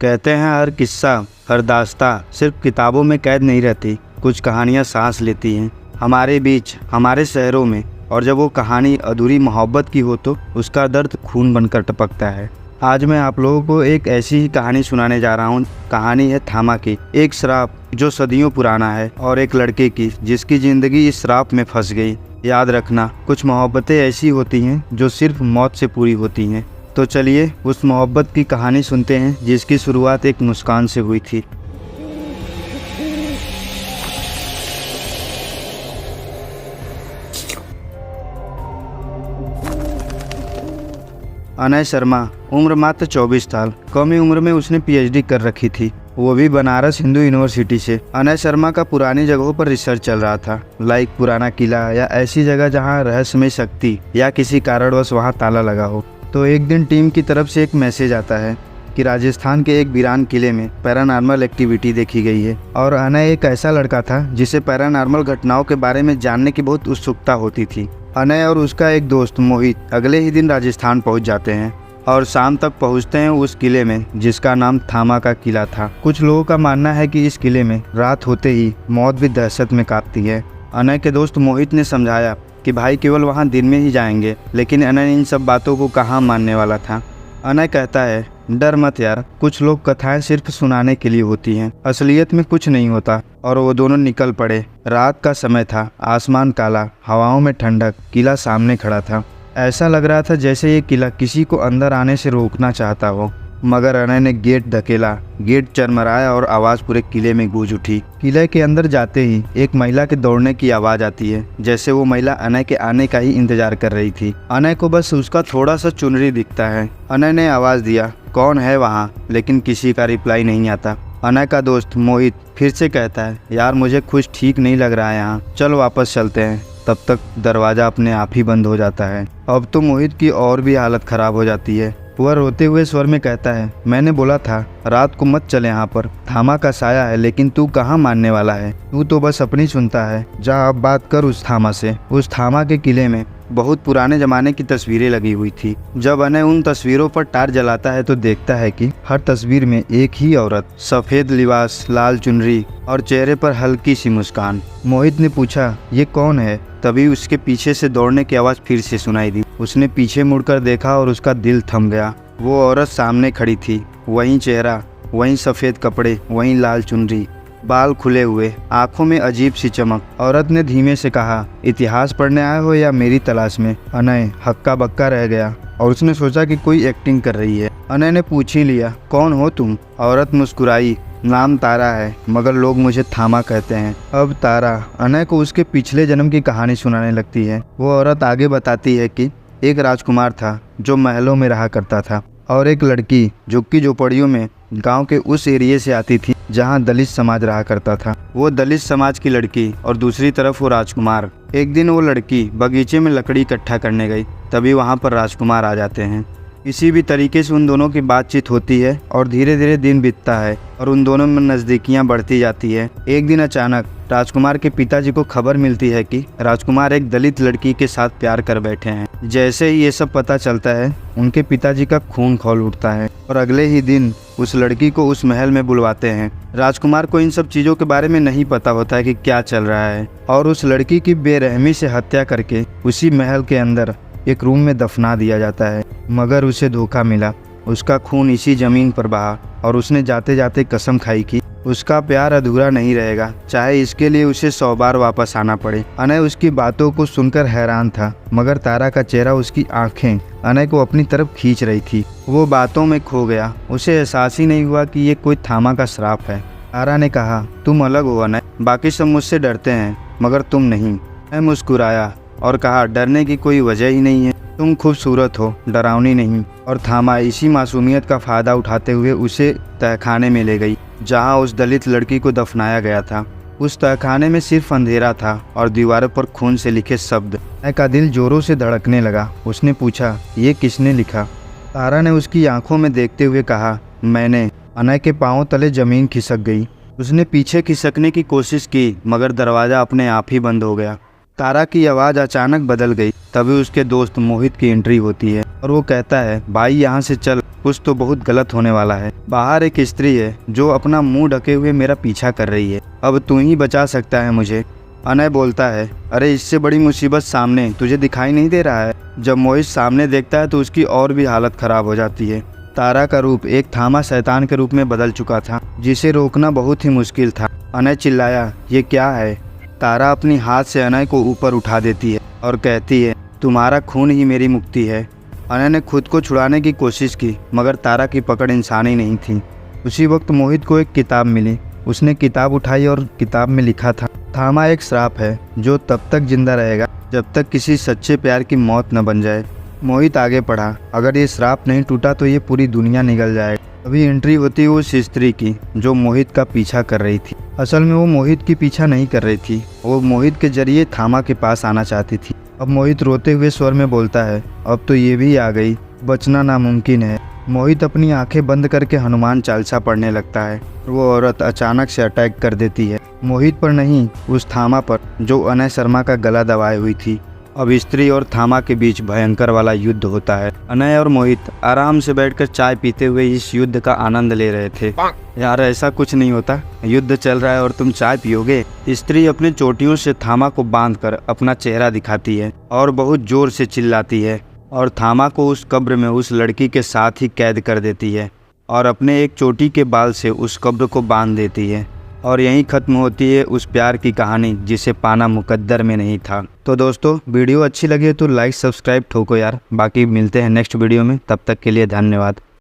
कहते हैं हर किस्सा, हर दास्तां सिर्फ किताबों में कैद नहीं रहती, कुछ कहानियाँ सांस लेती हैं हमारे बीच, हमारे शहरों में। और जब वो कहानी अधूरी मोहब्बत की हो तो उसका दर्द खून बनकर टपकता है। आज मैं आप लोगों को एक ऐसी ही कहानी सुनाने जा रहा हूँ। कहानी है थामा की, एक श्राप जो सदियों पुराना है, और एक लड़के की जिसकी ज़िंदगी इस श्राप में फंस गई। याद रखना, कुछ मोहब्बतें ऐसी होती हैं जो सिर्फ मौत से पूरी होती हैं। तो चलिए उस मोहब्बत की कहानी सुनते हैं जिसकी शुरुआत एक मुस्कान से हुई थी। अनय शर्मा, उम्र मात्र 24 साल। कम ही उम्र में उसने पीएचडी कर रखी थी, वो भी बनारस हिंदू यूनिवर्सिटी से। अनय शर्मा का पुरानी जगहों पर रिसर्च चल रहा था, लाइक पुराना किला या ऐसी जगह जहां रहस्यमय शक्ति या किसी कारणवश वहां ताला लगा हो। तो एक दिन टीम की तरफ से एक मैसेज आता है कि राजस्थान के एक वीरान किले में पैरानॉर्मल एक्टिविटी देखी गई है। और अनय एक ऐसा लड़का था जिसे पैरानॉर्मल घटनाओं के बारे में जानने की बहुत उत्सुकता होती थी। अनय और उसका एक दोस्त मोहित अगले ही दिन राजस्थान पहुंच जाते हैं और शाम तक पहुंचते हैं उस किले में जिसका नाम थामा का किला था। कुछ लोगों का मानना है कि इस किले में रात होते ही मौत भी दहशत में कांपती है। अनय के दोस्त मोहित ने समझाया कि भाई केवल वहां दिन में ही जाएंगे, लेकिन अनय इन सब बातों को कहाँ मानने वाला था। अनय कहता है, डर मत यार, कुछ लोग कथाएं सिर्फ सुनाने के लिए होती हैं, असलियत में कुछ नहीं होता। और वो दोनों निकल पड़े। रात का समय था, आसमान काला, हवाओं में ठंडक, किला सामने खड़ा था। ऐसा लग रहा था जैसे ये किला किसी को अंदर आने से रोकना चाहता हो। मगर अनय ने गेट धकेला, गेट चरमराया और आवाज़ पूरे किले में गूंज उठी। किले के अंदर जाते ही एक महिला के दौड़ने की आवाज़ आती है, जैसे वो महिला अनय के आने का ही इंतजार कर रही थी। अनय को बस उसका थोड़ा सा चुनरी दिखता है। अनय ने आवाज़ दिया, कौन है वहाँ, लेकिन किसी का रिप्लाई नहीं आता। अनय का दोस्त मोहित फिर से कहता है, यार मुझे कुछ ठीक नहीं लग रहा है यहाँ, चल वापस चलते हैं। तब तक दरवाज़ा अपने आप ही बंद हो जाता है। अब तो मोहित की और भी हालत ख़राब हो जाती है। वह रोते हुए स्वर में कहता है, मैंने बोला था रात को मत चले, यहाँ पर थामा का साया है, लेकिन तू कहाँ मानने वाला है, तू तो बस अपनी सुनता है। जा अब बात कर उस थामा से। उस थामा के किले में बहुत पुराने जमाने की तस्वीरें लगी हुई थी। जब अनय उन तस्वीरों पर टार्च जलाता है तो देखता है कि हर तस्वीर में एक ही औरत, सफ़ेद लिबास, लाल चुनरी और चेहरे पर हल्की सी मुस्कान। मोहित ने पूछा, ये कौन है? तभी उसके पीछे से दौड़ने की आवाज़ फिर से सुनाई दी। उसने पीछे मुड़कर देखा और उसका दिल थम गया। वो औरत सामने खड़ी थी, वहीं चेहरा, वहीं सफ़ेद कपड़े, वहीं लाल चुनरी, बाल खुले हुए, आंखों में अजीब सी चमक। औरत ने धीमे से कहा, इतिहास पढ़ने आए हो या मेरी तलाश में? अनय हक्का बक्का रह गया और उसने सोचा कि कोई एक्टिंग कर रही है। अनय ने पूछ ही लिया, कौन हो तुम? औरत मुस्कुराई, नाम तारा है, मगर लोग मुझे थामा कहते हैं। अब तारा अनय को उसके पिछले जन्म की कहानी सुनाने लगती है। वो औरत आगे बताती है कि एक राजकुमार था जो महलों में रहा करता था, और एक लड़की झुग्गी झोपड़ियों में गांव के उस एरिया से आती थी जहां दलित समाज रहा करता था। वो दलित समाज की लड़की और दूसरी तरफ वो राजकुमार। एक दिन वो लड़की बगीचे में लकड़ी इकट्ठा करने गई, तभी वहां पर राजकुमार आ जाते हैं। किसी भी तरीके से उन दोनों की बातचीत होती है और धीरे धीरे दिन बीतता है और उन दोनों में नज़दीकियां बढ़ती जाती है। एक दिन अचानक राजकुमार के पिताजी को खबर मिलती है कि राजकुमार एक दलित लड़की के साथ प्यार कर बैठे हैं। जैसे ही ये सब पता चलता है, उनके पिताजी का खून खौल उठता है और अगले ही दिन उस लड़की को उस महल में बुलवाते हैं। राजकुमार को इन सब चीज़ों के बारे में नहीं पता होता है कि क्या चल रहा है, और उस लड़की की बेरहमी से हत्या करके उसी महल के अंदर एक रूम में दफना दिया जाता है। मगर उसे धोखा मिला, उसका खून इसी ज़मीन पर बहा और उसने जाते जाते कसम खाई कि उसका प्यार अधूरा नहीं रहेगा, चाहे इसके लिए उसे 100 बार वापस आना पड़े। अनय उसकी बातों को सुनकर हैरान था, मगर तारा का चेहरा, उसकी आंखें अनय को अपनी तरफ खींच रही थी। वो बातों में खो गया, उसे एहसास ही नहीं हुआ कि ये कोई थामा का श्राप है। तारा ने कहा, तुम अलग हो अनय, बाकी सब मुझसे डरते हैं मगर तुम नहीं। मैं मुस्कुराया और कहा, डरने की कोई वजह ही नहीं है, तुम खूबसूरत हो, डरावनी नहीं। और थामा इसी मासूमियत का फ़ायदा उठाते हुए उसे तहखाने में ले गई जहां उस दलित लड़की को दफनाया गया था। उस तहखाने में सिर्फ अंधेरा था और दीवारों पर खून से लिखे शब्द। अनय का दिल जोरों से धड़कने लगा। उसने पूछा, ये किसने लिखा? तारा ने उसकी आंखों में देखते हुए कहा, मैंने। अनय के पाँव तले ज़मीन खिसक गई। उसने पीछे खिसकने की कोशिश की, मगर दरवाज़ा अपने आप ही बंद हो गया। तारा की आवाज़ अचानक बदल गई। तभी उसके दोस्त मोहित की एंट्री होती है और वो कहता है, भाई यहाँ से चल, कुछ तो बहुत गलत होने वाला है। बाहर एक स्त्री है जो अपना मुंह ढके हुए मेरा पीछा कर रही है। अब तू ही बचा सकता है मुझे। अनय बोलता है, अरे इससे बड़ी मुसीबत सामने, तुझे दिखाई नहीं दे रहा है? जब मोहित सामने देखता है तो उसकी और भी हालत खराब हो जाती है। तारा का रूप एक थामा शैतान के रूप में बदल चुका था, जिसे रोकना बहुत ही मुश्किल था। अनय चिल्लाया, ये क्या है? तारा अपनी हाथ से अनय को ऊपर उठा देती है और कहती है, तुम्हारा खून ही मेरी मुक्ति है। अनय ने खुद को छुड़ाने की कोशिश की, मगर तारा की पकड़ इंसानी नहीं थी। उसी वक्त मोहित को एक किताब मिली। उसने किताब उठाई और किताब में लिखा था, थामा एक श्राप है जो तब तक जिंदा रहेगा जब तक किसी सच्चे प्यार की मौत न बन जाए। मोहित आगे बढ़ा, अगर ये श्राप नहीं टूटा तो ये पूरी दुनिया निगल जाएगा। अभी एंट्री होती है उस स्त्री की जो मोहित का पीछा कर रही थी। असल में वो मोहित की पीछा नहीं कर रही थी, वो मोहित के जरिए थामा के पास आना चाहती थी। अब मोहित रोते हुए स्वर में बोलता है, अब तो ये भी आ गई, बचना नामुमकिन है। मोहित अपनी आंखें बंद करके हनुमान चालीसा पढ़ने लगता है। वो औरत अचानक से अटैक कर देती है, मोहित पर नहीं, उस थामा पर जो अनय शर्मा का गला दबाए हुई थी। अब स्त्री और थामा के बीच भयंकर वाला युद्ध होता है। अनय और मोहित आराम से बैठकर चाय पीते हुए इस युद्ध का आनंद ले रहे थे। यार ऐसा कुछ नहीं होता, युद्ध चल रहा है और तुम चाय पियोगे? स्त्री अपनी चोटियों से थामा को बांधकर अपना चेहरा दिखाती है और बहुत जोर से चिल्लाती है और थामा को उस कब्र में उस लड़की के साथ ही कैद कर देती है और अपने एक चोटी के बाल से उस कब्र को बांध देती है। और यहीं ख़त्म होती है उस प्यार की कहानी जिसे पाना मुकद्दर में नहीं था। तो दोस्तों, वीडियो अच्छी लगी तो लाइक सब्सक्राइब ठोको यार। बाकी मिलते हैं नेक्स्ट वीडियो में, तब तक के लिए धन्यवाद।